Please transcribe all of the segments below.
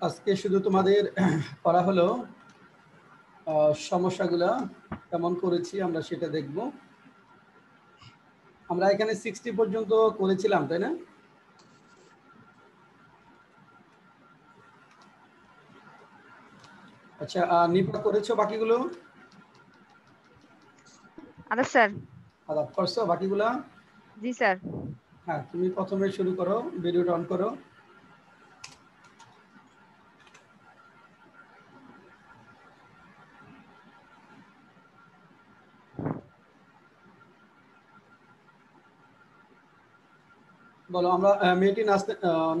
আজকে শুধু তোমাদের পড়া হলো সমস্যাগুলো কেমন করেছি আমরা সেটা দেখব। আমরা এখানে 60 পর্যন্ত করেছিলাম, তাই না? আচ্ছা, নিপা করেছো বাকিগুলো? আদা স্যার। আদাব করছো বাকিগুলো? জি স্যার। হ্যাঁ, তুমি প্রথমে শুরু করো, ভিডিওটা অন করো। বলো, আমরা মেয়েটি নাচতে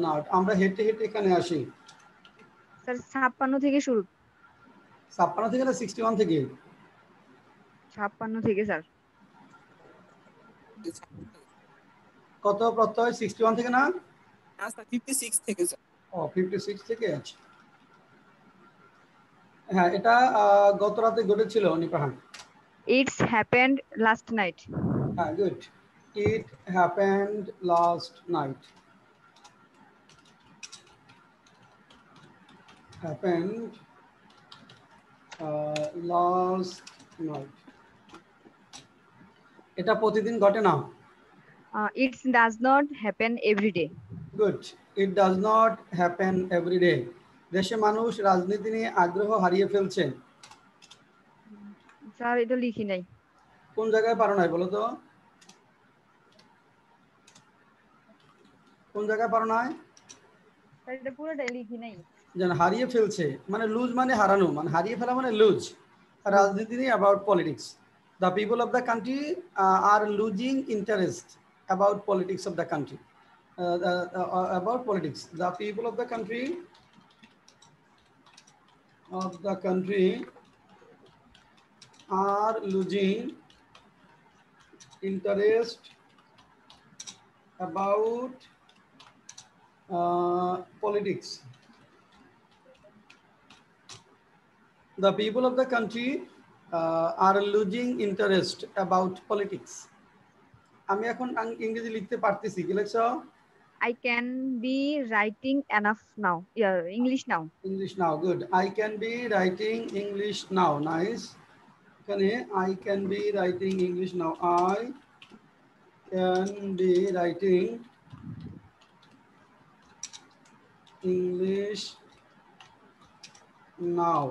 না, আমরা হেঁটে হেঁটে এখানে আসি। স্যার 56 থেকে শুরু। 56 থেকে না 61 থেকে? 56 থেকে স্যার। কত প্রত্যয়? 61 থেকে না? না স্যার 56 থেকে স্যার। ও 56 থেকে। আচ্ছা, হ্যাঁ, এটা গত রাতে ঘটেছিল নিপাহান। It's happened last night. হ্যাঁ, good. It happened last night. happened last night. এটা প্রতিদিন ঘটে না। It's does not happen every day. Good. It does not happen every day. দেশে মানুষ রাজনীতি নিয়ে আগ্রহ হারিয়ে ফেলছে। স্যার এটা লিখি নাই। কোন জায়গায় পারো নাই বলো তো? কোন জায়গায় পারো নাই? স্যার এটা পুরোটাই লিখি নাই। যেন হারিয়ে ফেলছে, মানে লুজ মানে হারানো, মানে হারিয়ে ফেলা মানে লুজ। রাজনীতি নিয়ে about politics. The people of the country R losing interest about politics of the country. About politics, the people of the country are losing interest about politics. The people of the country are losing interest about politics. আমি এখন ইংরেজি লিখতে পারতেছি, কি লেখছো? I can be writing enough now. Yeah, English now. English now, good. I can be writing English now, nice. এখানে I can be writing English now. I can be writing English now.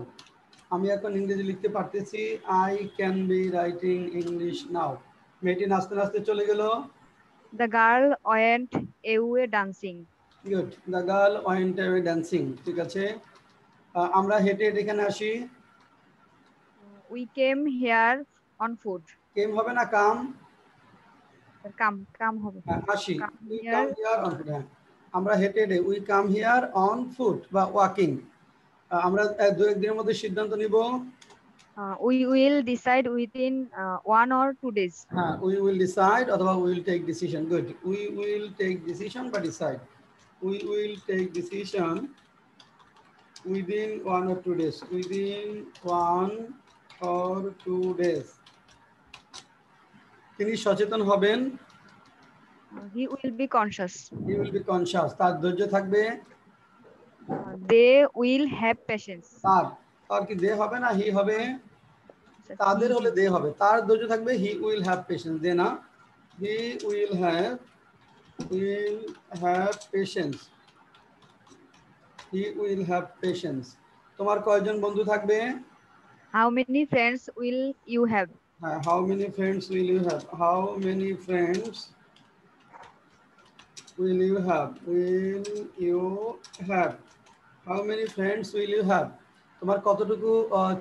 আমি এখন ইংরেজি লিখতে পারতেছি। I can be writing English now. মেয়েটি নাচতে নাচতে চলে গেল। The girl went away dancing. Good. The girl went away dancing. ঠিক আছে, আমরা হেঁটে হেঁটে এখানে আসি। We came here on foot. কেম হবে না কাম? কাম হবে। আসি। Come we come here. Here on foot. হ্যাঁ, আমরা হেঁটে হেঁটে, we come here on foot বা ওয়াকিং। আমরা দু একদিনের মধ্যে সিদ্ধান্ত নিব। We will decide within 1 or 2 days. হ্যাঁ, উই উইল ডিসাইড অথবা we will take decision. Good. We will take decision বা decide. We will take decision within 1 or 2 days. Within 1 or 2 days. তিনি সচেতন হবেন। He will be conscious. He will be conscious. তার ধৈর্য থাকবে। They will have patience. তার তার কি দে হবে না হি হবে? তাদের হলে দে হবে। তার ধৈর্য থাকবে, হি উইল হ্যাভ পেশেন্স। দে না, he will have patience. He will have patience. তোমার কয়জন বন্ধু থাকবে? How many friends will you have? হ্যাঁ, how many friends will you have? How many friends will you have? Will you have? How many friends will you have? তোমার কতটুকু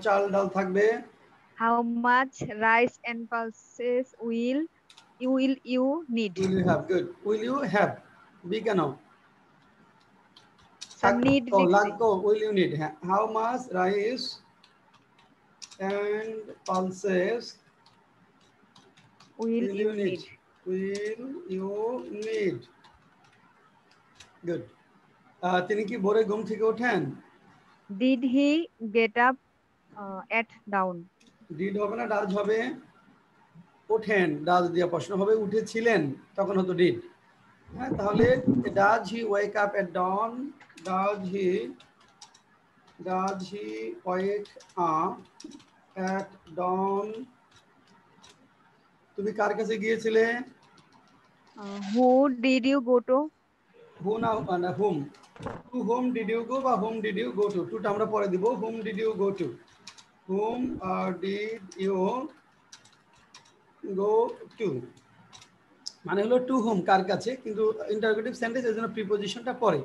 চাল ডাল থাকবে? How much rice and pulses will you need? Will you have? Good. Will you have? Be কেন? Sir, need ও লিখছি। লাগতো, will you need? হ্যাঁ, how much rice and pulses Will you need? Will you need? Good. তিনি কি ভোরে ঘুম থেকে ওঠেন? Did he get up at dawn? Did হবে না ডাজ হবে? ওঠেন ডাজ দিয়ে প্রশ্ন হবে, উঠেছিলেন তখন হতো ডিড। হ্যাঁ, তাহলে does he wake up at dawn? Does he Does he wake up at dawn? তুমি কার কাছে গিয়েছিলে? Who did you go to? Who না মানে whom? To whom did you go বা whom did you go to? টুটা আমরা পরে দিব। Whom did you go to? Whom did you go to? মানে হলো টু হোম কার কাছে, কিন্তু ইন্টারোগেটিভ সেন্টেন্স এর জন্য প্রিপোজিশনটা পরে।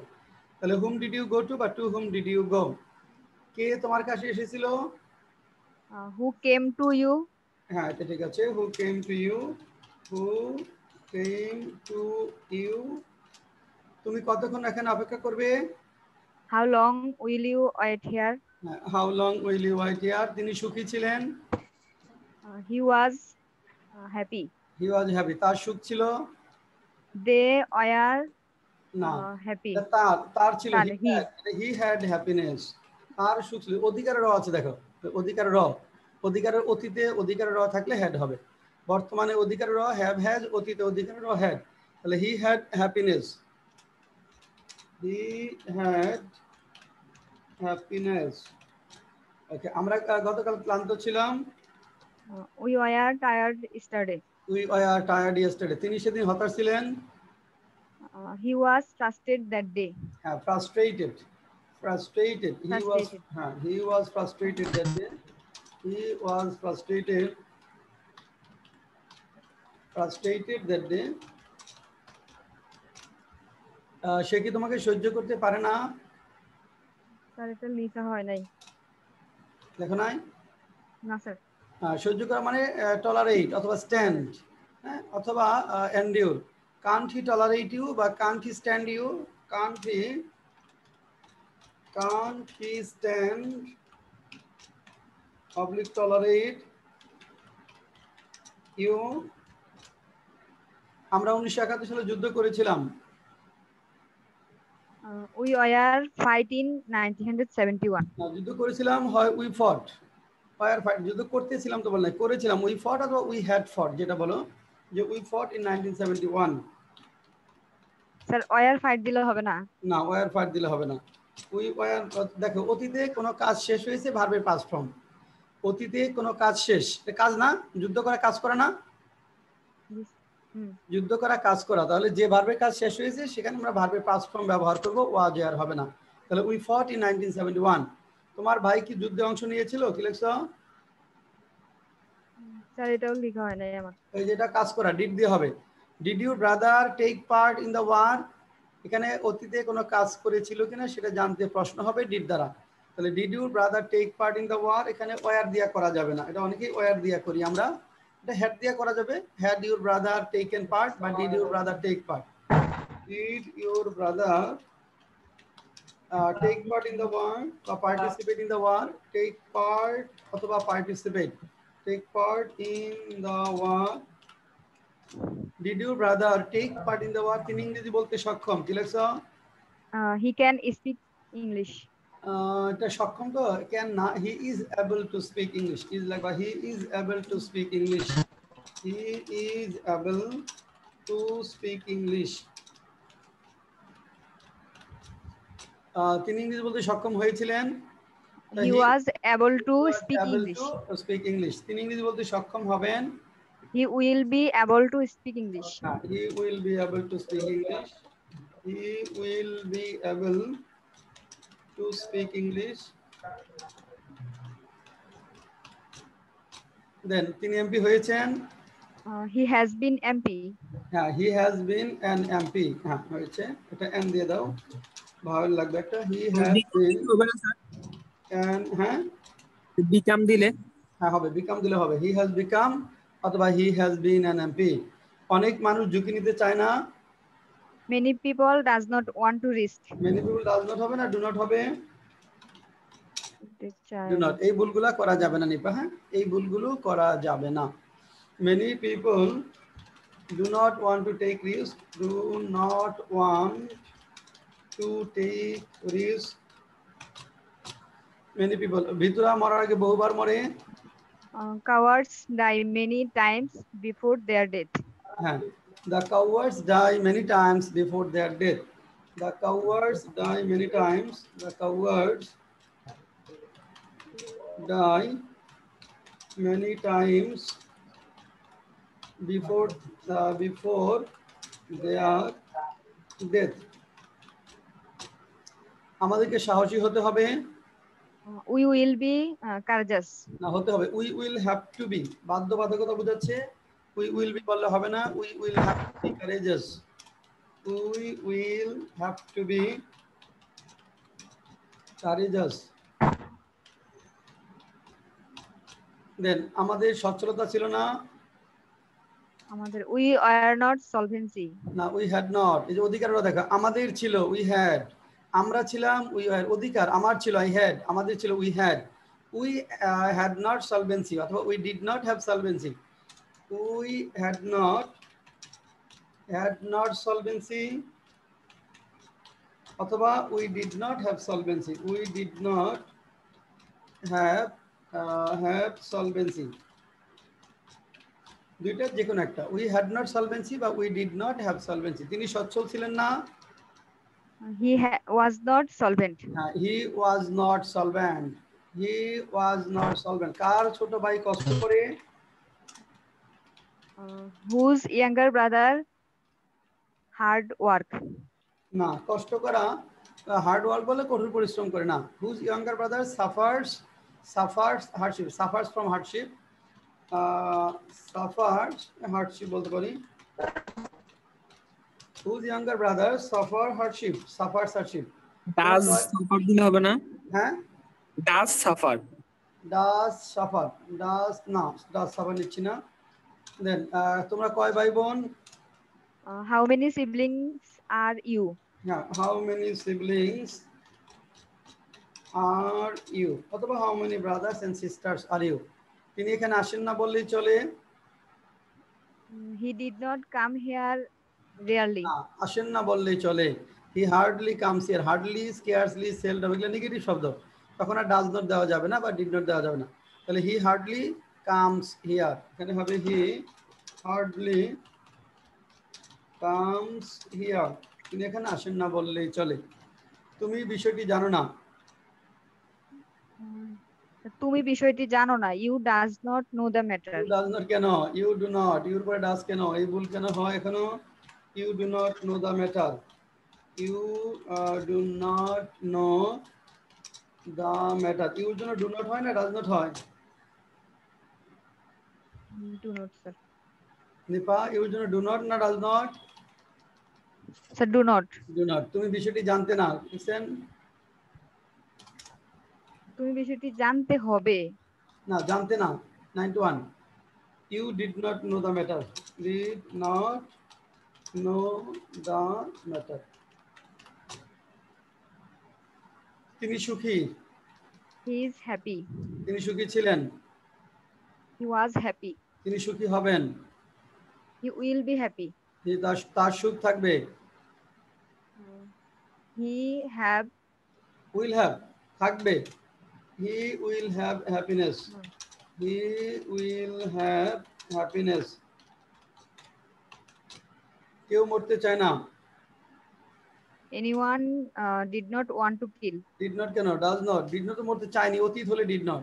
তাহলে whom did you go to বা to whom did you go. কে তোমার কাছে এসেছিল? Who came to you? হ্যাঁ এটা ঠিক আছে। Who came to you, who came to you. তুমি কতক্ষণ এখানে অপেক্ষা করবে? How long will you wait here? How long will you wait here. তিনি সুখী ছিলেন। He was happy. He was happy, তার সুখ ছিল। They were না happy. তার তার ছিল He. He had happiness. তার সুখ ছিল। অধিকারের র আছে দেখো, অধিকারের র, অধিকারের অতীতে অধিকারের র থাকলে হ্যাড হবে। বর্তমানে অধিকারের র হ্যাভ হ্যাজ, অতীতে অধিকারের র হ্যাড। তাহলে he had happiness, he had happiness. Okay, আমরা গতকাল ক্লান্ত ছিলাম। We were tired yesterday. We are tired yesterday. তিনি সেদিন হতাশ ছিলেন। He was frustrated that day. হ্যাঁ frustrated, frustrated he was, Frustrated. হ্যাঁ he was frustrated that day, he was frustrated, frustrated that day. সে কি তোমাকে সহ্য করতে পারে না? স্যার এটা লেখা হয় নাই। দেখো নাই? না স্যার। সহ্য করা মানে টলারেট অথবা স্ট্যান্ড, হ্যাঁ, অথবা endure. Can't he tolerate you বা can't he stand you, can't he stand oblique tolerate you. আমরা 1971 সালে যুদ্ধ করেছিলাম। We were fighting 1971. যুদ্ধ করেছিলাম হয় উই ফট, ফায়ার ফাইট। যুদ্ধ করতেছিলাম তো বল না, করেছিলাম। উই ফট অথবা উই হ্যাড ফট, যেটা বলো যে উই ফট ইন 1971। স্যার ওয়ার ফাইট দিলে হবে না? না ওয়ার ফাইট দিলে হবে না। উই ওয়ার, দেখো অতীতে কোনো কাজ শেষ হয়েছে, ভার্বের পাস্ট ফর্ম। অতীতে কোনো কাজ শেষ, এটা কাজ না? যুদ্ধ করা কাজ করা না? যুদ্ধ করা কাজ করা। তাহলে যে ভার্বের কাজ শেষ হয়েছে সেখানে আমরা ভার্বের পাস্ট ফর্ম ব্যবহার করব, ওয়াজ আর হবে না। তাহলে উই ফট ইন 1971। তোমার ভাই কি যুদ্ধে অংশ নিয়েছিল? কি লিখছো? স্যার এটাও লেখা হয় নাই আমার। এই যেটা কাজ করা, ডিড দিয়ে হবে। Did your brother take part in the war. এখানে অতীতে কোনো কাজ করেছিল কিনা সেটা জানতে প্রশ্ন হবে ডিড দ্বারা। তাহলে did your brother take part in the war, এখানে ওয়ার দিয়া করা যাবে না। এটা অনেকেই ওয়ার দিয়া করি আমরা, এটা হ্যাড দিয়া করা যাবে। Had your brother taken part বা did your brother take part. Did your brother take part in the war বা participate in the war. Take part অথবা participate, take part in the war. Did your brother take part in the war? তিনি ইংরেজি বলতে সক্ষম। কি লেখছো? He can speak English. এটা সক্ষম তো, ক্যান না। He is able to speak English. Is লাগবা he is able to speak English. He is able to speak English. তিনি ইংরেজি বলতে সক্ষম হয়েছিলেন। He was able to speak English. Speak English. তিনি ইংরেজি বলতে সক্ষম হবেন। He will be able to speak English. He will be able to speak English. He will be able to speak English. Then তিনি এমপি হয়েছেন। He has been MP. হ্যাঁ he has been an MP। হ্যাঁ হয়েছে, এটা N দিয়ে দাও, ভালো লাগবে একটা। he has been an, হ্যাঁ বিকাম দিলে হ্যাঁ হবে, বিকাম দিলে হবে। he has become অথবা he has been an MP। অনেক মানুষ ঝুঁকি নিতে চায় না। Many people does not want to risk. many people does not হবে না, do not হবে। do not, এই ভুলগুলো করা যাবে না নিপা। হ্যাঁ এই ভুলগুলো করা যাবে না। many people do not want to take risk, do not want to take risk। many people, ভিতরা মরার আগে বহুবার মরে। Cowards die many times before their death. হ্যাঁ the cowards die many times before their death। the cowards die many times, the cowards die many times before their death. আমাদেরকে সাহসী হতে হবে We will be courageous. না হতে হবে we will have to be বাধ্যবাধকতা বোঝাচ্ছে উই উইল বি বললে হবে না we will have to be courageous we will have to be courageous then আমাদের সচ্ছলতা ছিল না We are not solvency. না উই হ্যাড নট এই যে অধিকারটা দেখো আমাদের ছিল উই হ্যাড আমরা ছিলাম উই হ্যাড অধিকার আমার ছিল আই হ্যাড আমাদের ছিল উই হ্যাড নট সলভেন্সি অথবা we did not have solvency we had not solvency অথবা we did not have solvency we did not have solvency দুইটা যে কোনো একটা উই হ্যাড নট সলভেন্সি বা we did not have solvency তিনি সচ্ছল ছিলেন না He was not solvent. হ্যাঁ he was not solvent he was not solvent কার ছোট ভাই কষ্ট করে Whose younger brother hard work. না কষ্ট করা হার্ড ওয়ার্ক বলে কঠোর পরিশ্রম করে না whose younger brother suffers from hardship বলতে পারি whose younger brother suffers hardship does suffer দিলে হবে না হ্যাঁ ডাজ সাফার ডাজ সাফার নিচ্ছি না দেন তোমরা কয় ভাই বোন How many siblings are you? Yeah, how many siblings are you? অথবা how many brothers and sisters are you? তিনি এখানে আসেন না বললেই চলে He did not come here rarely. আসেন না বললেই চলে he hardly comes here hardly scarcely seldom এগুলো নেগেটিভ শব্দ তখন আর does not দেওয়া যাবে না বা did not দেওয়া যাবে না তাহলে he hardly comes here এখানে হবে he hardly comes here তিনি এখানে আসেন না বললেই চলে তুমি বিষয়টি জানো না তুমি বিষয়টি জানো না you does not know the matter. you does not কেন you do not এর পরে does কেন এই ভুল কেন হয় এখনো you do not know the matter you do not know the matter you জন্য do not হয় না does not হয় Do not, sir. Nipa you জন্য do not না does not Sir, do not. তুমি বিষয়টি জানতে না লিসেন তুমি বিষয়টি জানতে হবে না জানতে না 91 you did not know the matter did not know the matter তিনি সুখী he is happy. তিনি সুখী ছিলেন He was happy. তিনি সুখী হবেন He will be happy. তার সুখ থাকবে He have will have থাকবে he will have happiness he will have happiness কেউ মরতে চায় না anyone did not want to kill. did not কেন does not did not তো মরতে চায়নি অতীত হলে did not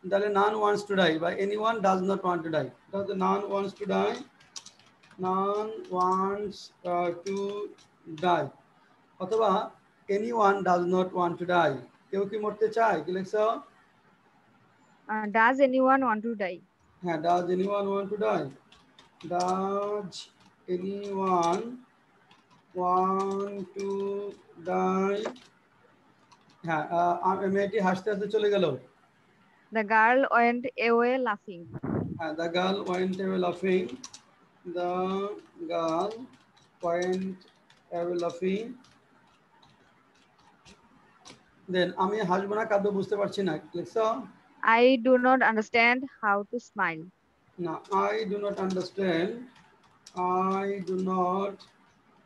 তাহলে none wants to die বা anyone does not want to die তাহলে none wants to die none wants to die অথবা anyone does not want to die কেউ কি মরতে চায় কি লিখছো Does anyone want to die? হ্যাঁ does anyone want to die does anyone want to die হ্যাঁ মেয়েটি হাসতে হাসতে চলে গেল The girl went away laughing. the girl went away laughing the girl went away laughing then আমি হাসবো না কাঁদবো বুঝতে পারছি না লিখছো I do not understand how to smile. না I do not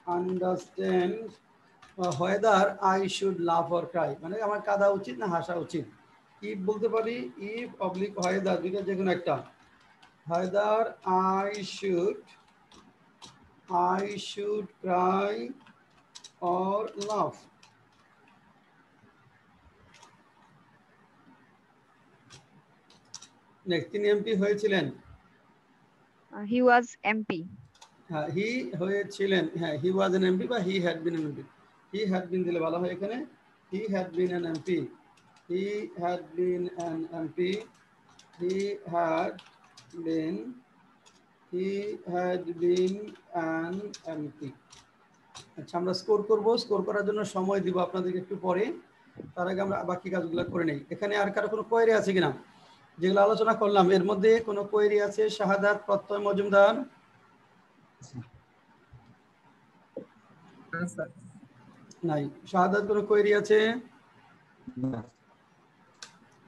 understand whether I should laugh or cry মানে আমার কাঁদা উচিত না হাসা উচিত if বলতে পারি if oblique whether দুইটা যে কোনো একটা whether I should cry or laugh next তিনি এমপি হয়েছিলেন। He was MP. হ্যাঁ হি হয়েছিলেন, হ্যাঁ হি ওয়াজ এন এমপি বা he had been N MP. He had been দিলে ভালো হয় এখানে, he had been N MP, he had been N MP, he had been, he had been an MP. আচ্ছা আমরা স্কোর করব, score করার জন্য সময় দিব আপনাদেরকে একটু পরে, তার আগে আমরা বাকি কাজগুলো করে নেই। এখানে আর কারো কোনো কোয়েরি আছে কিনা যেগুলো আলোচনা করলাম এর মধ্যে কোনো কোয়েরি আছে? শাহাদাত, প্রত্যয় মজুমদার? নাই। শাহাদাত কোনো কোয়েরি আছে?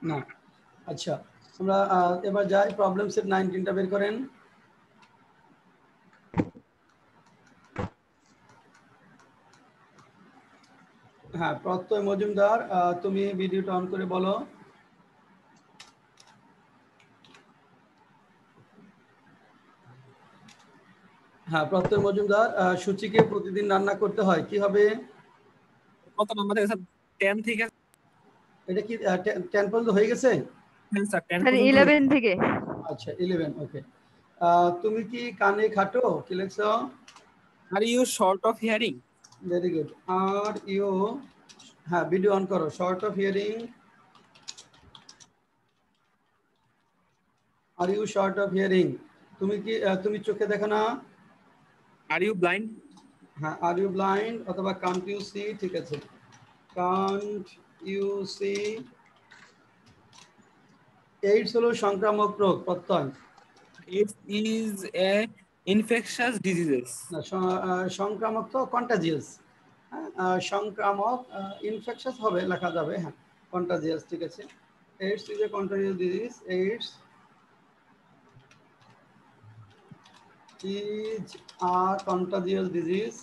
না। আচ্ছা আমরা এবার যাই, প্রবলেম সেট 19টা বের করেন। হ্যাঁ প্রত্যয় মজুমদার, তুমি ভিডিওটা অন করে বলো। হ্যাঁ প্রত্যয় মজুমদার, সূচিকে প্রতিদিন রান্না করতে হয়, কি হবে? কত নাম্বার থেকে স্যার? 10 থেকে। এটা কি 10 পর্যন্ত হয়ে গেছে? হ্যাঁ স্যার 10 Sir, পর্যন্ত। 11 থেকে। আচ্ছা 11, ওকে। তুমি কি কানে খাটো, কি লিখছো? Are you short of hearing? Very good. Are you, হ্যাঁ ভিডিও অন করো। Short of hearing, are you short of hearing, তুমি কি তুমি চোখে দেখো না? Are you blind? হ্যাঁ আর ইউ ব্লাইন্ড অথবা কান্ট ইউ সি, ঠিক আছে কান্ট ইউ সি। এইডস হলো সংক্রামক রোগ, প্রত্যয়। It is a infectious diseases. না সংক্রামক তো কন্টাজিয়াস, সংক্রামক, ইনফেকশাস হবে লেখা যাবে, হ্যাঁ কন্টাজিয়াস, ঠিক আছে। AIDS is a contagious disease, AIDS is a contagious disease.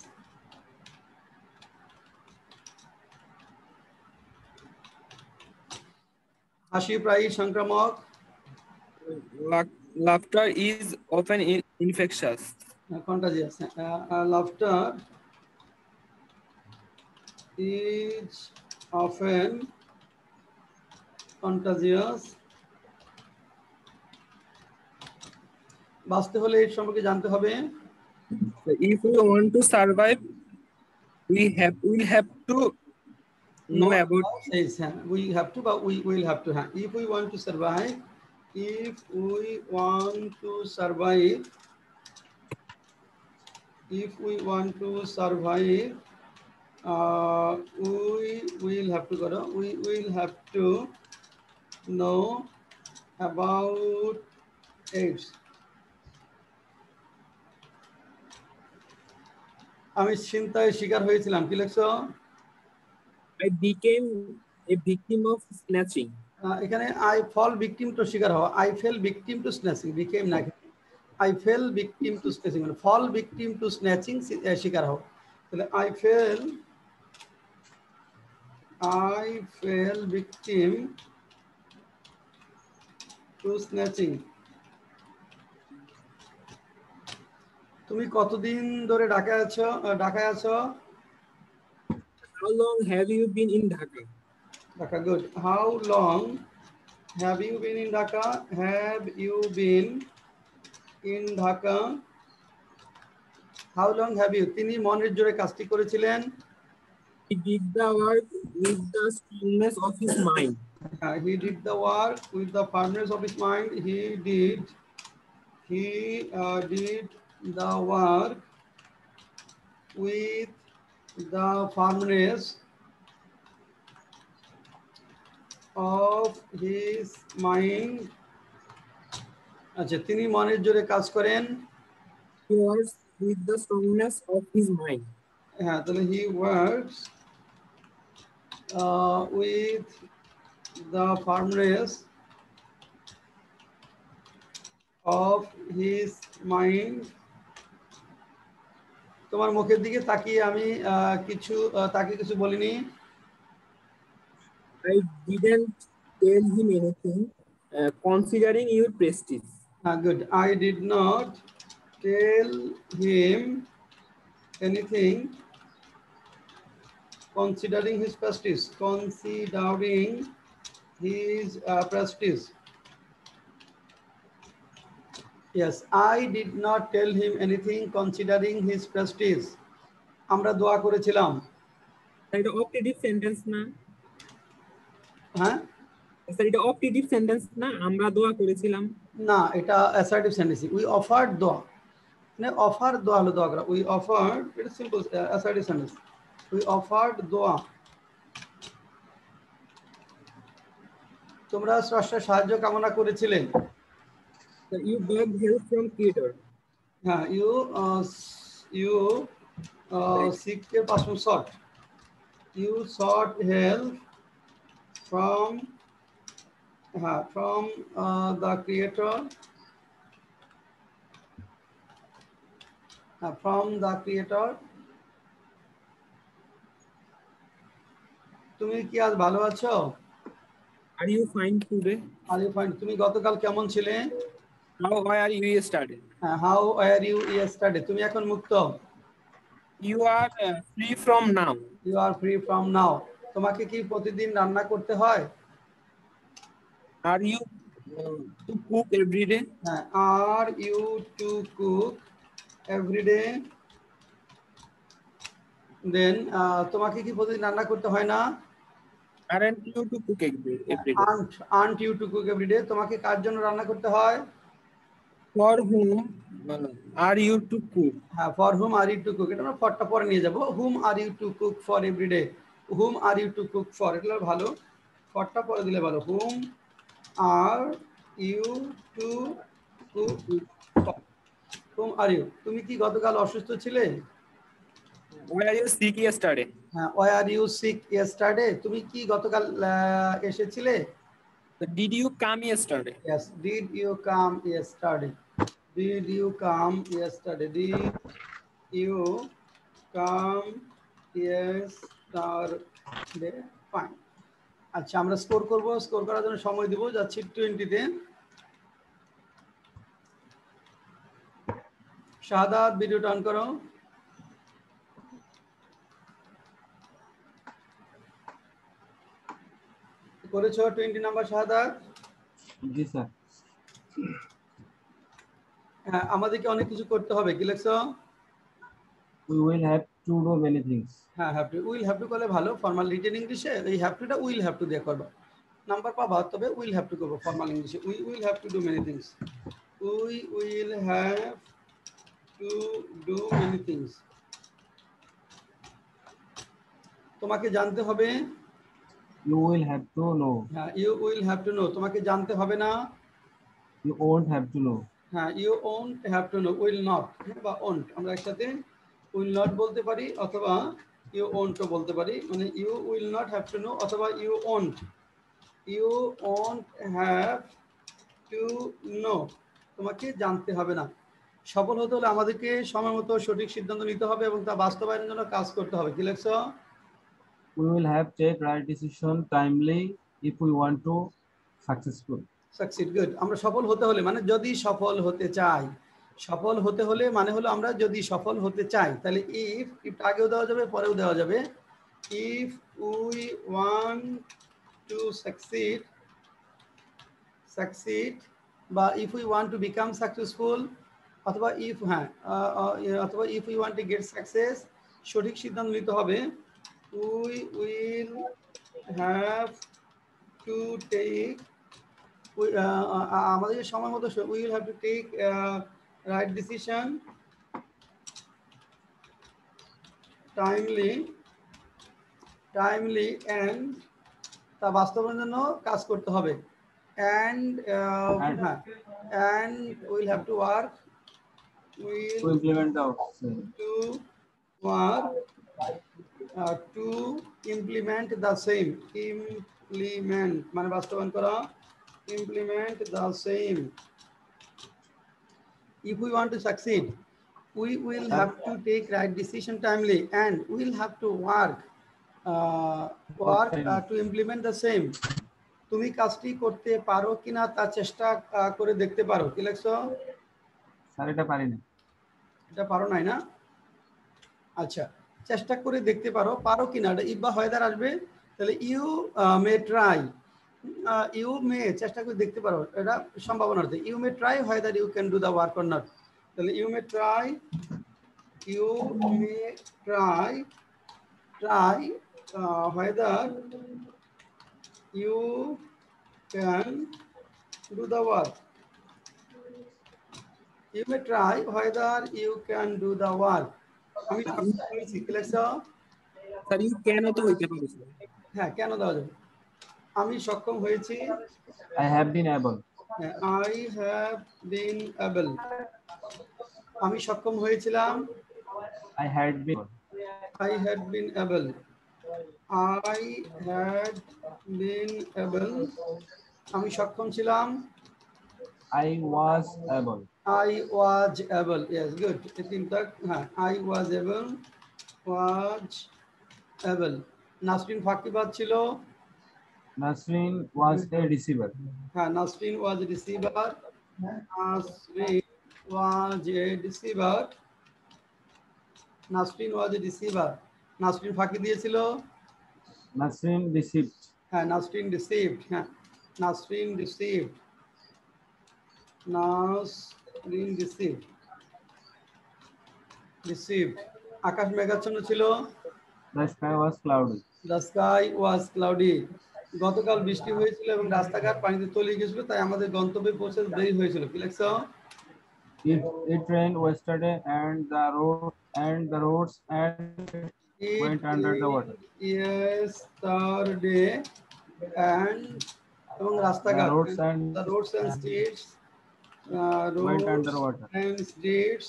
হাসি প্রায়ই সংক্রামক। Laughter is often infectious. Contagious. Laughter is often contagious. বাঁচতে হলে এর সম্পর্কে জানতে হবে। If we want to survive, we'll have to know about. Yes, we have to, but we will have to. If we want to survive, if we want to survive, if we want to survive, we will have to go. We will have to know about AIDS. আমি চিন্তায় শিকার হয়েছিলাম, কি লিখছো? I became a victim of snatching. এখানে I fall victim to শিকার হওয়া, I fell victim to snatching, became না, I fell victim to snatching, মানে fall victim to snatching শিকার হওয়া, তাহলে I fell victim to snatching. তুমি কতদিন ধরে ঢাকায় আছো? How long have you been in Dhaka? Dhaka, good. How long have you been in Dhaka? Have you been in Dhaka? How long have you? তিনি মনের জোরে কাজটি করেছিলেন। He did the work with the strongness of his mind. He did the work with the firmness of his mind. He did the work with the firmness of his mind. আচ্ছা তিনি মনের জোরে কাজ করেন। He works with the strongness of his mind. হ্যাঁ তাহলে he works with the firmness of his mind. তোমার মুখের দিকে তাকিয়ে আমি কিছু বলিনি। I didn't tell him anything, considering your prestige. Good. I did not tell him anything, considering his prestige. Considering his prestige. Yes, I did not tell him anything considering his prestige. আমরা দোয়া করেছিলাম। এটা optative sentence না? হ্যাঁ, sir এটা optative sentence না? আমরা দোয়া করেছিলাম। না, এটা অ্যাসার্টিভ সেন্টেন্স। উই অফার্ড দোয়া, মানে অফার দোয়া হলো দোয়া করা। উই অফার্ড, এটা simple assertive sentence. We offered দোয়া। তোমরা স্রষ্টার সাহায্য কামনা করেছিলে। You beg help from creator. হ্যাঁ, ইউ সিক এর past form sought. You sought help from the creator, from the creator. তুমি কি আজ ভালো আছো? Are you fine today? Are you fine. তুমি গতকাল কেমন ছিলে? How are you yesterday? How are you yesterday. তুমি এখন মুক্ত। You are free from now. You are free from now. তোমাকে কি প্রতিদিন রান্না করতে হয়? Are you to cook everyday? হ্যাঁ, are you to cook everyday. Then তোমাকে কি প্রতিদিন রান্না করতে হয় না? Aren't you to cook everyday? Aren't you to cook everyday. তোমাকে কার জন্য রান্না করতে হয়? For whom are you to cook? হ্যাঁ, for whom are you to cook. এটা আমরা ফরটা পরে নিয়ে যাব। Whom are you to cook for everyday. Whom are you to cook for, এটা ভালো। ফরটা পরে দিলে ভালো। Whom are you to cook for. Whom are you. তুমি কি গতকাল অসুস্থ ছিলে? Were you sick yesterday? হ্যাঁ, why are you sick yesterday. তুমি কি গতকাল এসেছিলে? Did you come yesterday? Yes, did you come yesterday? Did you come yesterday? Did you come yesterday? Fine. আচ্ছা, আমরা স্কোর করব। স্কোর করার জন্য সময় দেব, যাচ্ছি 20-তে। শাহাদাত, ভিডিও অন করো। করেছো 20 নাম্বার শাহাদাত? জি স্যার। হ্যাঁ, আমাদেরকে অনেক কিছু করতে হবে। কি লিখছো? We will have to do many things. হ্যাঁ, have to. Will have two করলে ভালো। ফর্মাল রিটেন ইংলিশে এই হ্যাভ টুটা উইল হ্যাভ টু দিয়ে করবে। নাম্বার পাবা, তবে উইল হ্যাভ টু করবো ফর্মাল ইংলিশে। We will have to do many things. We will have to do many things. তোমাকে জানতে হবে। You will have to know. হ্যাঁ, you will have to know. তোমাকে জানতে হবে না। You won't have to know. হ্যাঁ, you won't have to know. Will not বা ওন্ট, আমরা একসাথে উইল নট বলতে পারি অথবা ইউ ওন্টও বলতে পারি। মানে you will not have to know অথবা you won't. You won't have to know. তোমাকে জানতে হবে না। সফল হতে হলে আমাদেরকে সময় মতো সঠিক সিদ্ধান্ত নিতে হবে এবং তা বাস্তবায়নের জন্য কাজ করতে হবে। কি লেখছো? We will have take right decision timely if we want to successful. Succeed. Good. আমরা সফল হতে হলে, মানে যদি সফল হতে চাই। সফল হতে হলে মানে হলো আমরা যদি সফল হতে চাই, তাহলে ইফ আগেও দেওয়া যাবে, পরেও দেওয়া যাবে। If we want to succeed বা if we want to become successful অথবা অথবা if we want to get success. সঠিক সিদ্ধান্ত নিতে হবে। We will have to take, আমাদের সময় মতো we will have to take right decision timely and তা বাস্তবায়নের জন্য কাজ করতে হবে। And will have to work To implement the to implement the same. Implement মানে বাস্তবায়ন করা। Implement the same. If we want to succeed, we will have to take right decision timely and we will have to work to implement the same. তুমি কাজটি করতে পারো কিনা তা চেষ্টা করে দেখতে পারো। কি লেখছো? স্যার এটা পারি না। এটা পারো নাই না? আচ্ছা, চেষ্টা করে দেখতে পারো। পারো কিনা, এটা ইফ বা হয়দার আসবে। তাহলে you may try. You may চেষ্টা করে দেখতে পারো, এটা সম্ভাবনা আছে। You may try whether you can do the work or not। তাহলে you may try, you may try whether you can do the work। You may try whether you can do the work। আমি সক্ষম হয়েছি, কি লেখছো? Sir you কেন তো হইতে পারে sir. হ্যাঁ, কেন দেওয়া যাবে? আমি সক্ষম হয়েছি, I have been able. I have been able। আমি সক্ষম হয়েছিলাম, I had been. I had been able। I had been able। আমি সক্ষম ছিলাম, I was able. I was able। Yes, good। এই তিনটা, হ্যাঁ, I was able, was able। Nasrin ফাঁকিবাজ ছিল, Nasrin was a receiver. হ্যাঁ, Nasrin was a receiver। Nasrin was a receiver। Nasrin was a receiver। Nasrin ফাঁকি দিয়েছিল, Nasrin received. হ্যাঁ, নাসরিন received। হ্যাঁ, Nasrin received। Nasrin received। received। আকাশ মেঘাচ্ছন্ন ছিল, The sky was cloudy. the sky was cloudy। গতকাল বৃষ্টি হয়েছিল এবং রাস্তাঘাট পানিতে তলিয়ে গেছিল, তাই আমাদের গন্তব্যে পৌঁছাতে দেরি হয়েছিল, কি লিখছো? It rained yesterday and the roads went under the water. Yesterday and এবং রাস্তাঘাট, the roads and streets, went roads under water. and streets,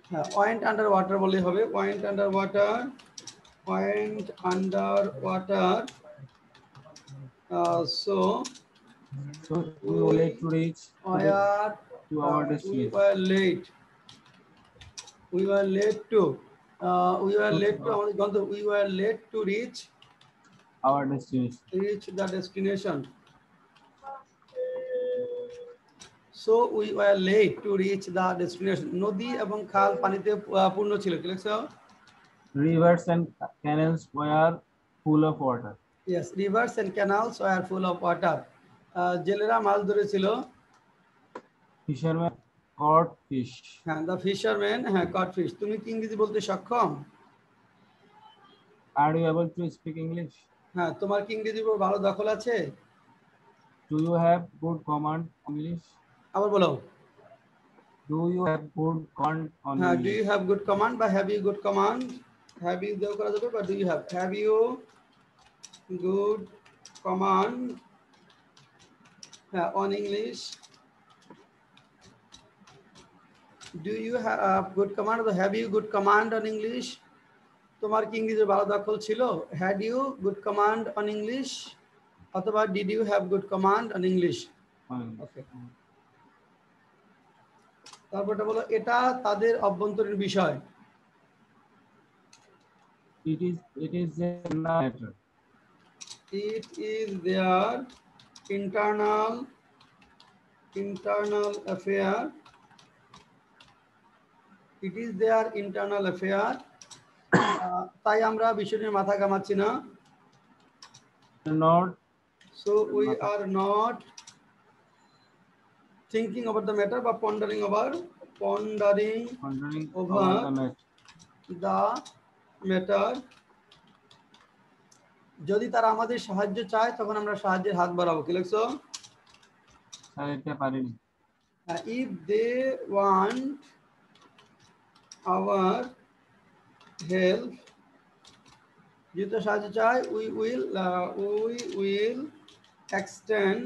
হ্যাঁ, went under water বললেই হবে, went under water, went under water। So we were late to reach to our we destination. were late to আমাদের গন্তব্য, we were late to reach Our destination. the destination। So we were late to reach the destination। নদী এবং খাল পানিতে পূর্ণ ছিল, কি লিখছো? Rivers and canals were full of water. Yes, rivers and canals were full of water। জেলেরা মাছ ধরেছিল, Fishermen caught fish. হ্যাঁ, the fishermen, হ্যাঁ, caught fish। তুমি কি ইংরেজি বলতে সক্ষম? Are you able to speak English? হ্যাঁ, তোমার কি ইংরেজির উপর ভালো দখল আছে? Do you have good command on English? আবার বলো। Do you have good command on হ্যাঁ, do English? you have good command বা have you good command? Have you দেও করা যাবে, বা do you have you good command, হ্যাঁ, on English? Do you have good command or have you good command on English? তোমার কি ইংরেজির ভালো দখল ছিল? Had you good command on English অথবা did you have good command on English? ওকে, তারপরটা বলো, এটা তাদের অভ্যন্তরীণ বিষয়। It is a matter. It is their internal affair। It is their internal affair। তাই আমরা বিষয় নিয়ে মাথা ঘামাচ্ছি না। Not. So we are not thinking about the matter বা pondering over the matter। যদি তারা আমাদের সাহায্য চায় তখন আমরা সাহায্যের হাত বাড়াবো, কি লিখছো? If they want our help, যদি সাহায্য চায়, we will extend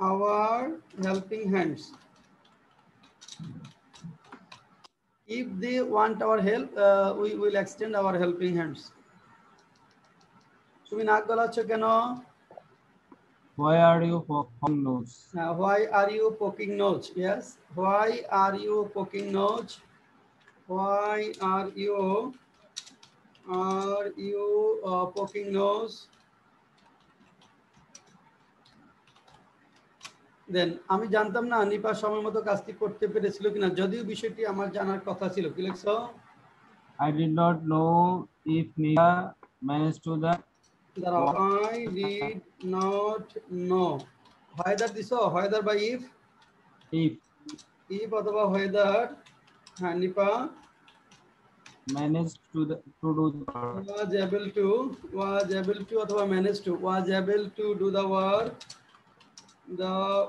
our helping hands। If they want our help, we will extend our helping hands। তুমি নাক গলাচ্ছ কেন? Why are you poking nose? Why are you poking nose? Yes, why are you poking nose? Why are you poking nose? Then আমি জানতাম না নিপা সময় মতো কাজটি করতে পেরেছিল কিনা, যদিও বিষয়টি আমার জানার কথা ছিল, কি লিখছো? I did not know if Nipa manage to the দাঁড়াও, I did not know. Whether দিছো, whether by if if অথবা whether, হ্যাঁ Nipa, managed to do the work was able to অথবা managed to, was able to do the work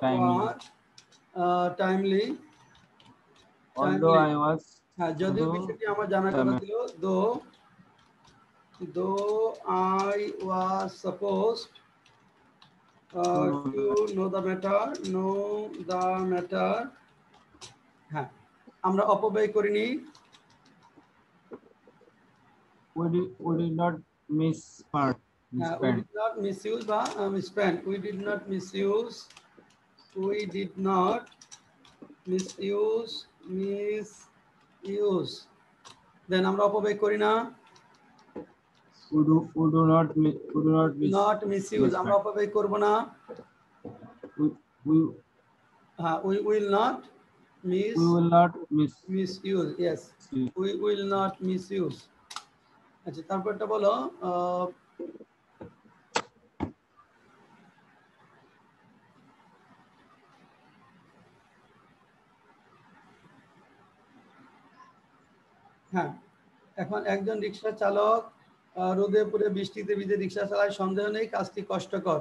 timely. timely. Although I was হ্যাঁ, যদিও do বিষয়টি আমার জানার the কথা ছিল, though I was supposed to know the matter. হ্যাঁ, আমরা অপব্যয় করিনি, we did not miss part we spend. did not misuse বা spend. We did not misuse then আমরা অপব্যয় করি না, We do not miss not misuse, আমরা অপব্যয় করব না, we হ্যাঁ, we will not misuse, yes, we will not misuse. আচ্ছা, তারপরটা বলো, হ্যাঁ, এখন একজন রিক্সা চালক রোদে পুড়ে বৃষ্টিতে ভিজে রিক্সা চালায়, সন্দেহ নেই কাজটি কষ্টকর।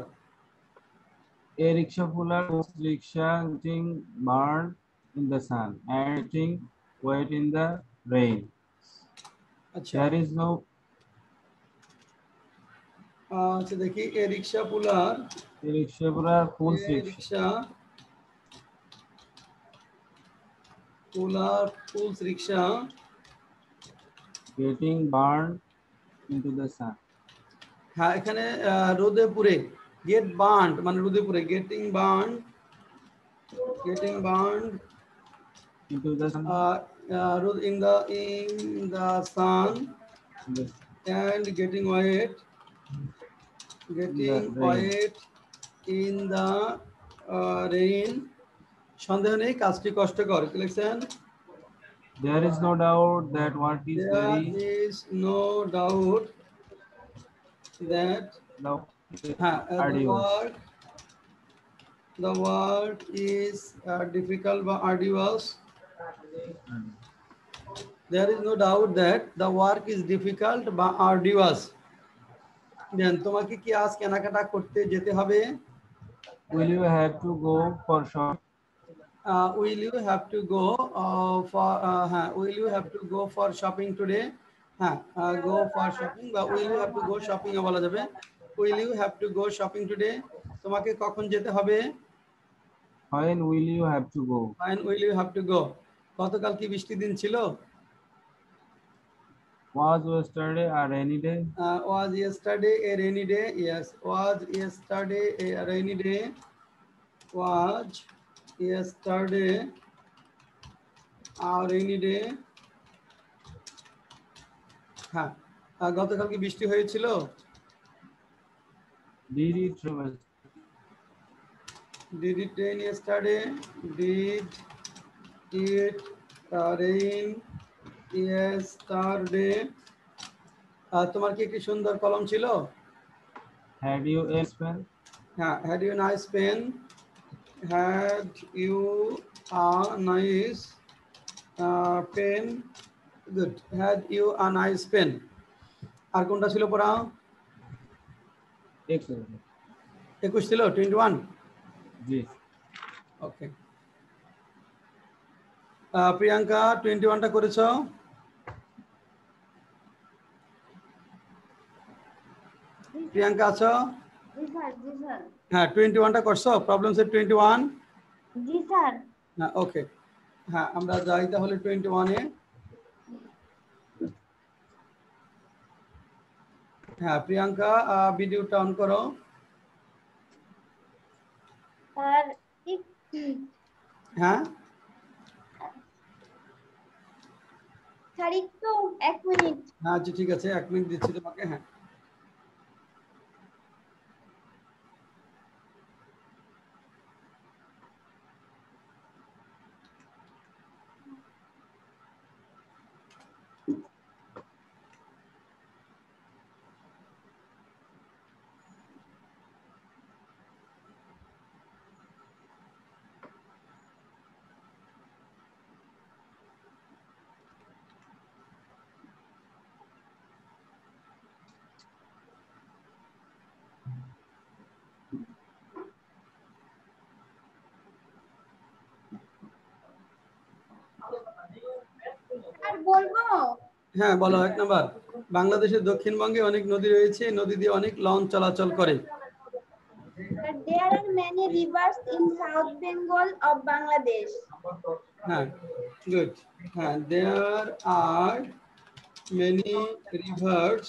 A rickshaw puller whose rickshaw getting burned in the sun and getting wet in the rain. আচ্ছা, There is no আচ্ছা দেখি, a rickshaw puller, a rickshaw puller pulls rickshaw rickshaw puller pulls rickshaw getting burned into the sun. হ্যাঁ, এখানে রোদে পুড়ে, gate burned মানে রোদে পুড়ে, getting burned Into the sun. in the sun Yes. and getting wet in the rain. সন্দেহ নেই কাজটি কষ্টকর। কি লিখছেন? There is no doubt that what is There very is no doubt that the work is difficult বা arduous. There is no doubt that the work is difficult বা arduous. Then তোমাকে কি আজ কেনাকাটা করতে যেতে হবে? Will you have to go for shopping? Will you have to go for shopping today? Go for shopping বা will you have to go shopping ও বলা যাবে। Will you have to go shopping today? তোমাকে কখন যেতে হবে? When will you have to go? When will you have to go? গতকাল কি বৃষ্টির দিন ছিল? Was yesterday a rainy day? Was yesterday a rainy day? Yes. Was yesterday a rainy day? Was yesterday a rainy day? হ্যাঁ, গতকাল কি বৃষ্টি হয়েছিল? Did it rain yesterday? Did it rain yesterday? তোমার কি একটি সুন্দর কলম ছিল? Had you a pen? হ্যাঁ, had you a nice pen? Had you a nice pen? Good. Had you a nice pen? আর কোনটা ছিল পড়া? 21 ছিল, 21? জি। ওকে। প্রিয়াঙ্কা 21টা করেছো? প্রিয়াঙ্কা আছো? জি স্যার, জি স্যার। হ্যাঁ, 21টা করছো? Problem set 21? জি স্যার। হ্যাঁ, ওকে। হ্যাঁ, আমরা যাই তাহলে 21 এ। হ্যাঁ, প্রিয়াঙ্কা ভিডিওটা অন করো। স্যার হ্যাঁ, স্যার একটু 1 মিনিট। হ্যাঁ, আচ্ছা ঠিক আছে, 1 মিনিট দিচ্ছি তোমাকে। হ্যাঁ, বলবো? হ্যাঁ বলো 1 নাম্বার। বাংলাদেশের দক্ষিণবঙ্গে অনেক নদী রয়েছে, নদী দিয়ে অনেক লঞ্চ চলাচল করে। There are many rivers in South Bengal of Bangladesh. হ্যাঁ গুড। হ্যাঁ there are many rivers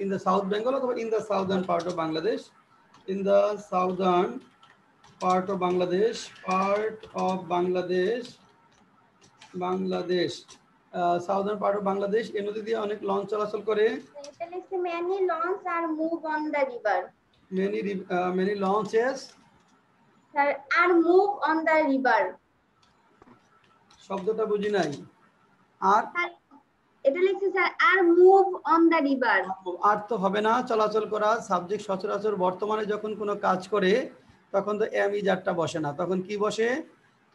in the South Bengal অথবা in the southern part of Bangladesh. In the southern part of Bangladesh, southern part of Bangladesh এই নদী দিয়ে অনেক launch চলাচল করে। এটা লিখছে many lawns are move on the river. Many launches Sir, are move on the river. শব্দটা বুঝি নাই। আর Sir, এটা লিখছে স্যার আর মুভ অন দ্য রিভার। আর তো হবে না, চলাচল করা সাবজেক্ট সচরাচর বর্তমানে যখন কোনো কাজ করে তখন তো এম ইজারটা বসে না, তখন কি বসে?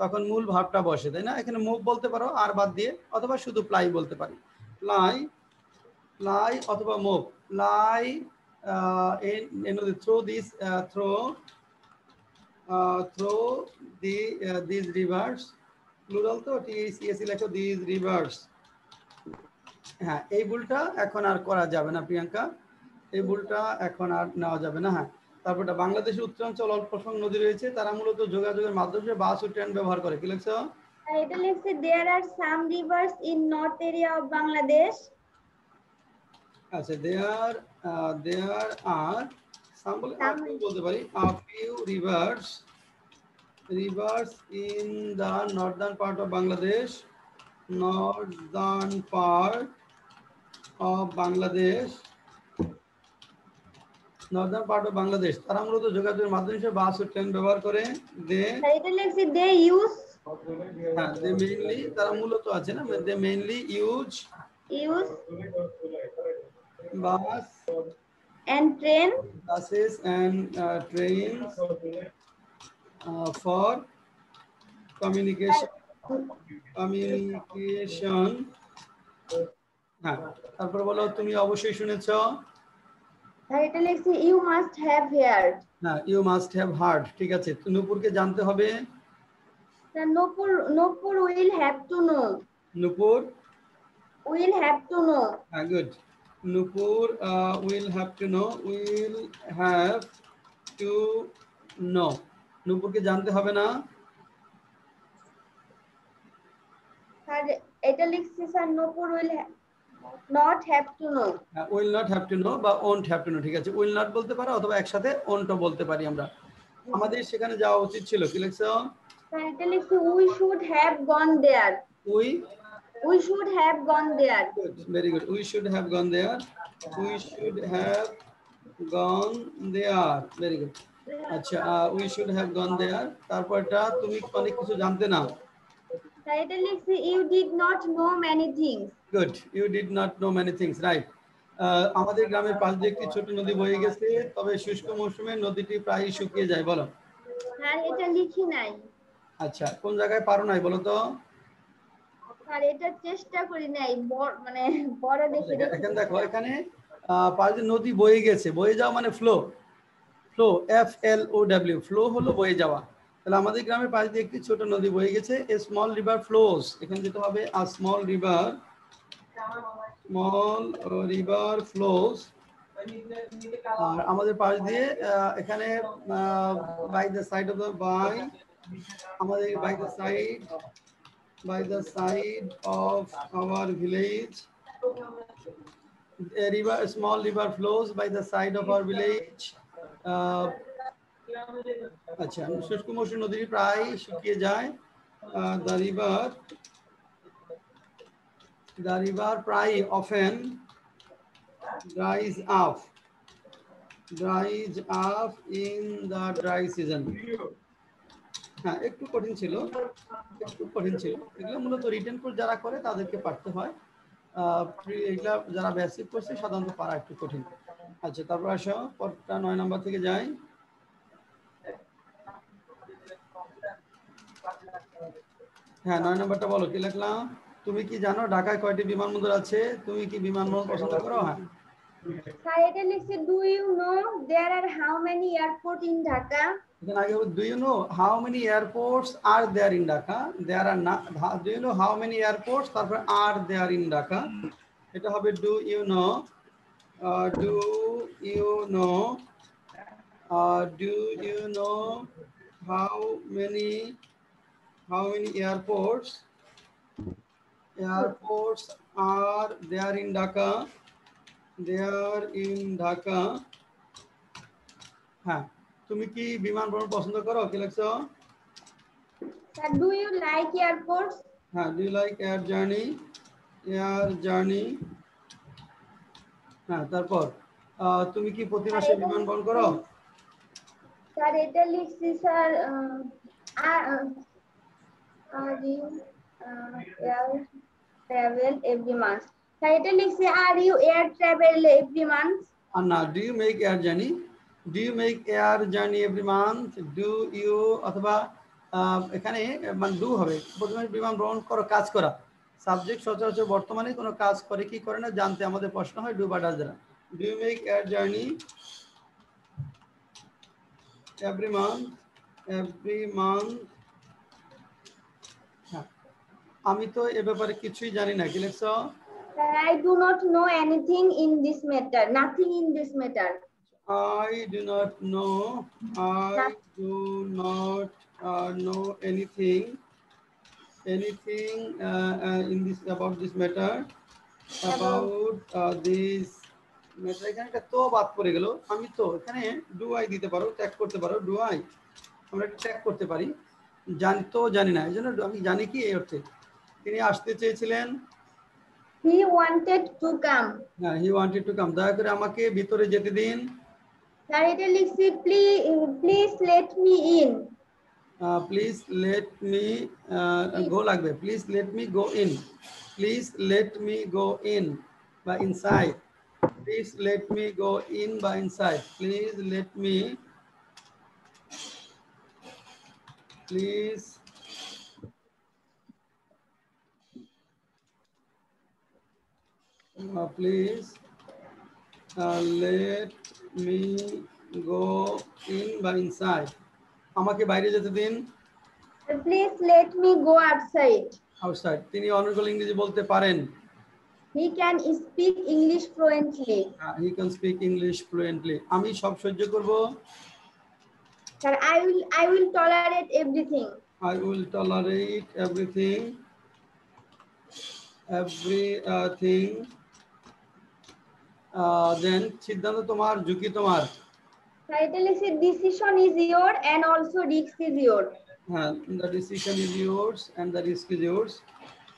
তখন মূল ভাবটা বসে, তাই না? এখানে মুভ বলতে পারো আর বাদ দিয়ে, অথবা শুধু প্লাই বলতে পারি। প্লাই অথবা move. Ply through this rivers, plural তো, THESE লেখো, দিস রিভার্স। হ্যাঁ এই ভুলটা এখন আর করা যাবে না প্রিয়াঙ্কা, এই ভুলটা এখন আর নেওয়া যাবে না। হ্যাঁ তারপরটা বাংলাদেশের উত্তরাঞ্চল অল্প সংখ্যক নদী রয়েছে, তারা মূলত যোগাযোগের মাধ্যমে বাস ও ট্রেন ব্যবহার করে। কি লিখছো? এটা লিখছে there are some rivers in north area of Bangladesh. আচ্ছা there are some বলতে পারি a few rivers in the northern part of Bangladesh, তারা মূলত যোগাযোগের মাধ্যম হিসেবে বাস ও ট্রেন ব্যবহার করে। এটা লিখছে they use, হ্যাঁ they mainly, তারা মূলত আছে না, they mainly use bus and train, buses and trains for communication। হ্যাঁ তারপর বলো, তুমি অবশ্যই শুনেছো। এটা লিখছে you must have heard. হ্যাঁ you must have heard, ঠিক আছে। নূপুরকে জানতে হবে। The Nupur will have to know. Nupur Will have to know. হ্যাঁ good. Nupur will have to know, নূপুরকে জানতে হবে না। আর এটা লিখছে sir Nupur will not have to know. will not have to know বা won't have to know, ঠিক আছে। will not বলতে পারো অথবা একসাথে won't বলতে পারি আমরা। আমাদের সেখানে যাওয়া উচিত ছিল। কি লিখছো? স্যার এটা লিখছে we should have gone there. We should have gone there. Good, very good. We should have gone there. Very good. আচ্ছা we should have gone there। তারপরটা তুমি অনেক কিছু জানতে না। স্যার এটা লিখছে you did not know many things. Good, you did not know many things, right? আমাদের গ্রামের পাশ দিয়ে একটি ছোট নদী বয়ে গেছে, তবে শুষ্ক মৌসুমে নদীটি প্রায় শুকিয়ে যায়। বলো। স্যার এটা লিখি নাই। আচ্ছা কোন জায়গায় পারো নাই বলো তো? স্যার এটা চেষ্টা করি নাই, মানে বড় দেখে। এখন দেখো এখানে পাশ দিয়ে নদী বয়ে গেছে, বয়ে যাওয়া মানে ফ্লো, FLOW, ফ্লো হলো বয়ে যাওয়া। তাহলে আমাদের গ্রামের পাশ দিয়ে একটি ছোট নদী বয়ে গেছে, এ স্মল রিভার ফ্লোস, এখানে যেতে হবে আ স্মল রিভার ফ্লোস। আর আমাদের পাশ দিয়ে এখানে by the side of our village, small river flows by the side of our village. আচ্ছা শুষ্ক মৌসুমে নদী প্রায় শুকিয়ে যায়। the river প্রায় often dries up in the dry season। হ্যাঁ একটু কঠিন ছিল। এগুলো মূলত রিটেন কোর্স যারা করে তাদেরকে পারতে হয়, এগুলা যারা বেসিক করছে সাধারণত পারা একটু কঠিন। আচ্ছা তারপর আসো পরটা 9 নাম্বার থেকে যাই। হ্যাঁ 9 নাম্বারটা বলো, কি লিখলাম? তুমি কি জানো ঢাকায় কয়টি বিমানবন্দর আছে? তুমি কি বিমানবন্দর পছন্দ করো? হ্যাঁ এটা লিখছে do you know there are how many airports in Dhaka? Do you know how many airports are there in Dhaka? There are not. Do you know how many airports are there in Dhaka? এটা হবে do you know? Do you know? Do you know how many airports are there in Dhaka? There in Dhaka. হ্যাঁ, তুমি কি বিমান ভ্রমণ পছন্দ করো? কি লিখছো? Sir, do you like airports? হ্যাঁ, do you like air journey? হ্যাঁ, তারপর তুমি কি প্রতি মাসে বিমান ভ্রমণ করো? স্যার এটা লিখছি sir are you air travel every month? Sir এটা লিখছি are you air travel every month? না, do you make air journey? Do you make air journey every month? Do you অথবা এখানে মানে do হবে প্রতি মাসে বিমান ভ্রমণ করো, কাজ করা। সাবজেক্ট সচরাচর বর্তমানে কোনো কাজ করে কি করে না জানতে আমাদের প্রশ্ন হয় do বা does দ্বারা। Do you make air journey every month? হ্যাঁ, আমি তো এ ব্যাপারে কিছুই জানি না। কি লিখছো? I do not know anything in this matter. Nothing in this matter. I do not know. I do not know anything in this about this matter. About this matter. এখানে একটা তো বাদ পড়ে গেল। আমি তো এখানে do I দিতে পারো, ট্যাগ করতে পারো do I। আমরা একটা ট্যাগ করতে পারি। জানি তো জানি না, এজন্য আমি জানি কি এই অর্থে। তিনি আসতে চেয়েছিলেন। He wanted to come. হ্যাঁ, he wanted to come. দয়া করে আমাকে ভিতরে যেতে দিন। স্যার এটা লিখছি please let me in. Please let me go লাগবে। Please let me go in. Please let me go in বা inside. Please let me go in বা inside. Please let me. Please let me go in বা inside. আমাকে বাইরে যেতে দিন। Please let me go outside. Outside. তিনি অনর্গল ইংরেজি বলতে পারেন। He can speak English fluently. He can speak English fluently. আমি সব সহ্য করব। Sir, I will tolerate everything. I will tolerate everything. Then সিদ্ধান্ত তোমার, ঝুঁকি তোমার। Title is decision is yours and also risk is yours. The decision is yours and the risk is yours.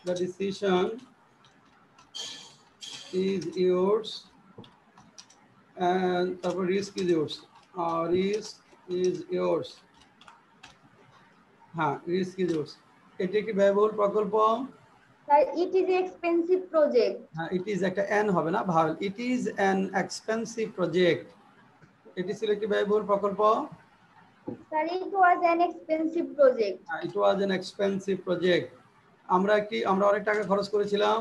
The decision is yours and the risk is yours. Risk is yours. Risk is yours. এটি একটি ব্যয়বহুল প্রকল্প। Sir, it is an expensive project. It is একটা n হবে না, vowel. It is an expensive project. এটি ছিল একটি ব্যয়বহুল প্রকল্প। Sir, it was an expensive project. It was an expensive project. আমরা অনেক টাকা খরচ করেছিলাম।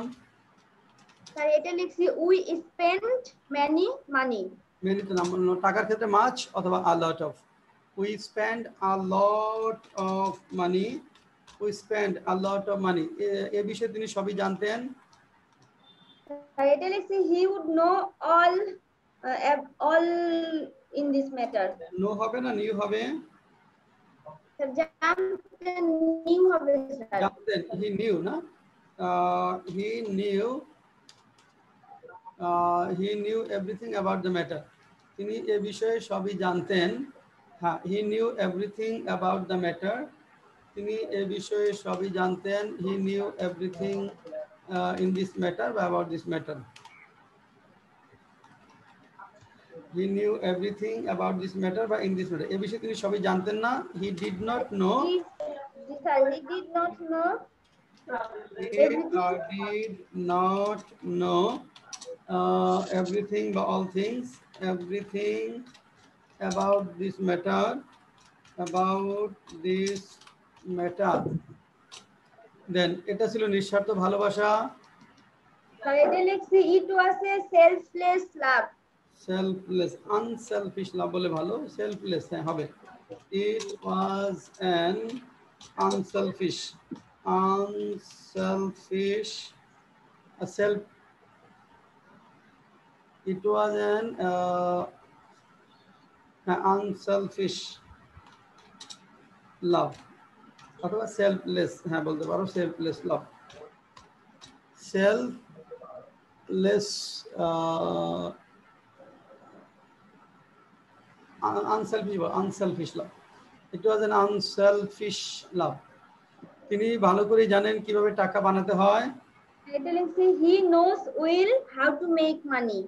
Sir, এটা লিখছি we spent many money. Many তো টাকার ক্ষেত্রে much অথবা a lot of. We spent a lot of money. We spent a lot of money. এই বিষয়ে তিনি সবই জানতেন। Sir, এটা লিখছি he would know all in this matter. No হবে না, new হবে? Sir, জানতেন new হবে স্যার। জানতেন, he knew না? He knew everything about the matter. তিনি এ বিষয়ে সবই জানতেন। he knew everything about the matter. তিনি এ বিষয়ে সবই জানতেন। He knew everything in this matter বা about this matter. He knew everything about this matter বা in this matter. এ বিষয়ে তিনি সবই জানতেন না। He did not know. Sir, he did not know. He did not know everything বা all things. Everything about this matter. Then এটা ছিল নিঃস্বার্থ ভালোবাসা। Sir, italic C, it was a selfless love. Selfless, unselfish love বলে ভালো, selfless হ্যাঁ হবে। It was an unselfish, a self. It was an unselfish love অথবা selfless হ্যাঁ বলতে পারো, selfless love, selfless unselfish love. It was an unselfish love. তিনি ভালো করে জানেন কিভাবে টাকা বানাতে হয়। Italic C, he knows well how to make money.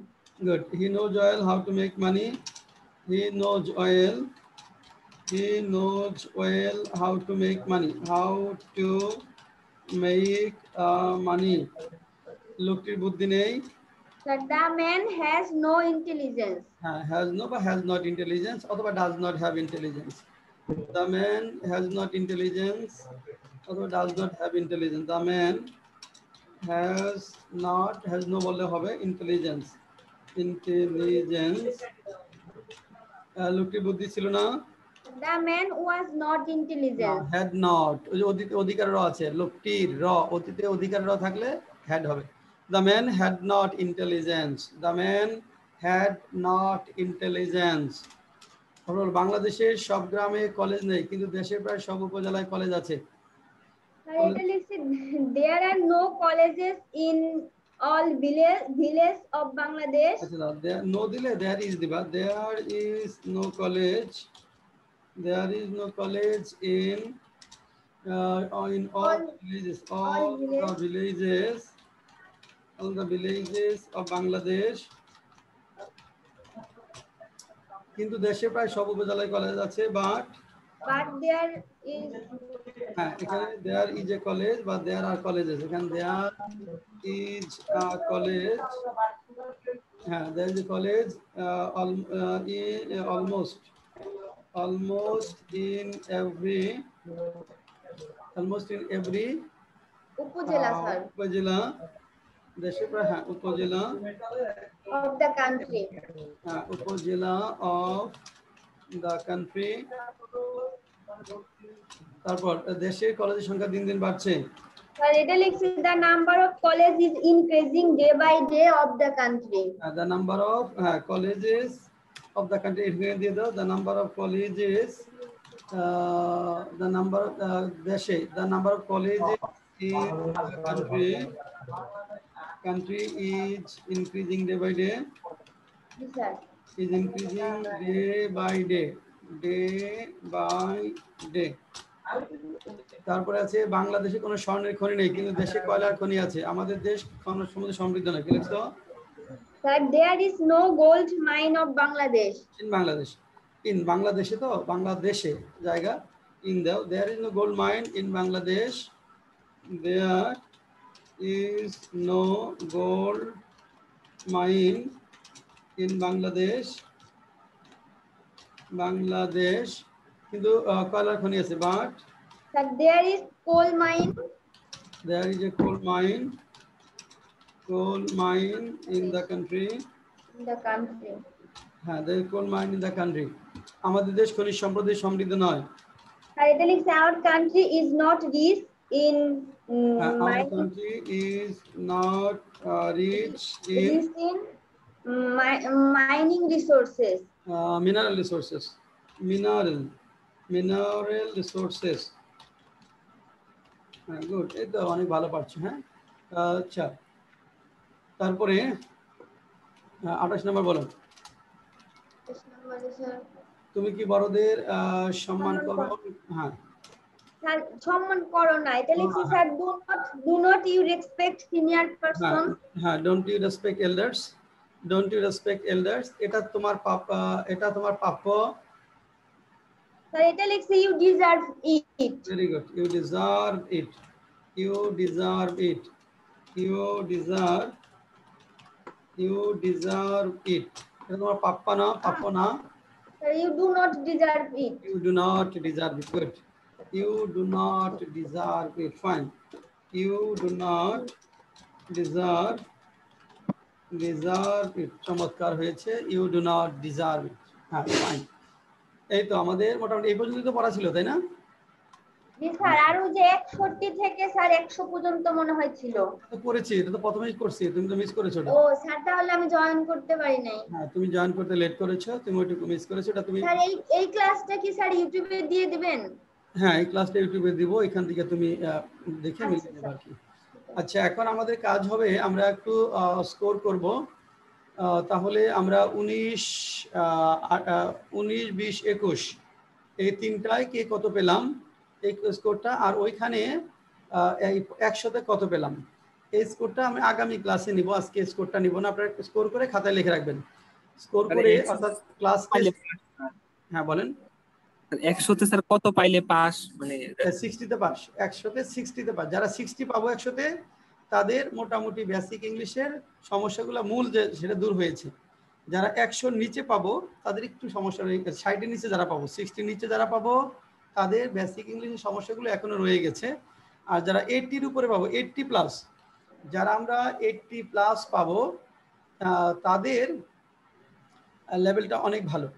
Good. He knows well how to make money. He knows well how to make money. How to make money. লোকটির বুদ্ধি নেই। Sir, the man has no intelligence. Has no বা has not intelligence অথবা does not have intelligence. The man has not intelligence অথবা does not have intelligence. The man has no বললে হবে intelligence. লোকটির বুদ্ধি ছিল না। The man was not intelligent. had not ওই যে অধিকার র আছে, লোকটির র অতীতে অধিকার র থাকলে had হবে। The man had not intelligence. The man had not intelligence. বাংলাদেশের সব গ্রামে কলেজ নেই, কিন্তু দেশের প্রায় সব উপজেলায় কলেজ আছে। Italic C, there are no colleges in all villages of Bangladesh. There no দিলে there is দিবা, there is no college. There is no college in all villages, all the villages of Bangladesh. কিন্তু দেশে প্রায় সব উপজেলায় college আছে, but there is হ্যাঁ এখানে there is a college বা there are colleges, এখানে there is a college, হ্যাঁ there is a college almost in every উপজেলা, sir, উপজেলা দেশে প্রায় হ্যাঁ উপজেলা of the country. হ্যাঁ উপজেলা of the country। তারপর দেশের কলেজের সংখ্যা দিন দিন বাড়ছে। Sir, Italic C, the number of colleges is increasing day by day of the country. The number of colleges of the country, দিয়ে দাও, the number of colleges, the number of দেশে, the number of colleges in the country is increasing day by day. Yes, sir. Is increasing day by day. তারপরে আছে বাংলাদেশে কোনো স্বর্ণের খনি নেই, কিন্তু দেশে কয়লার খনি আছে। আমাদের দেশ খনন সম্পদে সমৃদ্ধ নয়। কি লিখছো? Sir, there is no gold mine of Bangladesh. In Bangladesh. In বাংলাদেশে তো বাংলাদেশে জায়গা in there is no gold mine in Bangladesh. There is no gold mine in Bangladesh. কিন্তু কয়লার খনি আছে, but Sir, there is coal mine. There is a coal mine in the country. হ্যাঁ, there is coal mine in the country. আমাদের দেশ খনিজ সম্পদে সমৃদ্ধ নয়। Italic C, our country is not rich in our country is not rich in mining resources. Mineral resources. Good, এই তো অনেক ভালো পারছো। হ্যাঁ আচ্ছা, তারপরে 28 নম্বর বলো। তুমি কি বড়দের সম্মান করো? হ্যাঁ স্যার, সম্মান করো না। Italic C, sir, do not you respect senior person. হ্যাঁ, don't you respect elders. এটা তোমার প্রাপ্য। Sir, Italic C, you deserve it. Very good. You deserve it. এটা তোমার প্রাপ্য না। Sir, you do not deserve it. You do not deserve it. Good. You do not deserve it. Fine. You do not deserve deserve it, চমৎকার হয়েছে। You do not deserve it. হ্যাঁ fine. এই তো আমাদের মোটামুটি এই পর্যন্ত তো পড়া ছিল, তাই না? জি স্যার, আর ওই যে 61 থেকে স্যার 100 পর্যন্ত মনে হয়েছিল। তো করেছি, এটা তো প্রথমেই করছি, তুমি তো মিস করেছো ওটা। ও স্যার, তাহলে আমি জয়েন করতে পারি নাই। হ্যাঁ তুমি জয়েন করতে লেট করেছো, তুমি ওইটুকু মিস করেছো, এটা তুমি। স্যার এই ক্লাসটা কি স্যার ইউটিউবে দিয়ে দিবেন? হ্যাঁ এই ক্লাসটা ইউটিউবে দিব, এখান থেকে তুমি দেখে মিলিয়ে আচ্ছা, নেবে আর কি। আচ্ছা এখন আমাদের কাজ হবে, আমরা একটু স্কোর করব। তাহলে আমরা 19, 20, 21 এই তিনটায় কে কত পেলাম এই স্কোরটা, আর ওইখানে এই 100-তে কত পেলাম এই স্কোরটা আমি আগামী ক্লাসে নিব, আজকে স্কোরটা নিব না। আপনারা স্কোর করে খাতায় লিখে রাখবেন, স্কোর করে অর্থাৎ ক্লাস টেস্ট। হ্যাঁ বলেন। 100-তে স্যার কত পাইলে পাস? মানে 60-তে পাস, 100-তে 60-তে পাস। যারা 60 পাবো 100-তে, তাদের মোটামুটি বেসিক ইংলিশের সমস্যাগুলো মূল যে সেটা দূর হয়েছে। যারা 100-র নিচে পাবো তাদের একটু সমস্যা রয়ে গেছে। 60-এর নিচে যারা পাবো, 60-র নিচে যারা পাবো তাদের বেসিক ইংলিশের সমস্যাগুলো এখনো রয়ে গেছে। আর যারা 80-র উপরে পাবো, 80 প্লাস, যারা আমরা 80 প্লাস পাবো তাদের লেভেলটা অনেক ভালো।